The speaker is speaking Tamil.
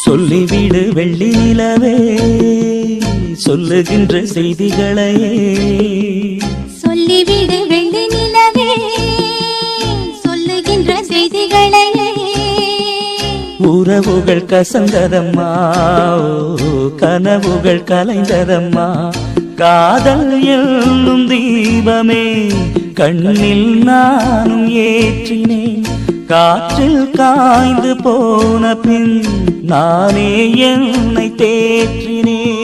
சொல்லிவிடு வெள்ளி நிலவே சொல்லுகின்ற செய்திகளையே சொல்லிவிடு வெள்ளி நிலவே சொல்லுகின்ற செய்திகளையே உறவுகள் கசந்ததம்மா கனவுகள் கலைந்ததம்மா காதல் என்னும் தீபமே கண்ணில் நானும் ஏற்றினேன் காற்றில் காய்ந்து போன பின் நானே என்னை தேற்றினேன்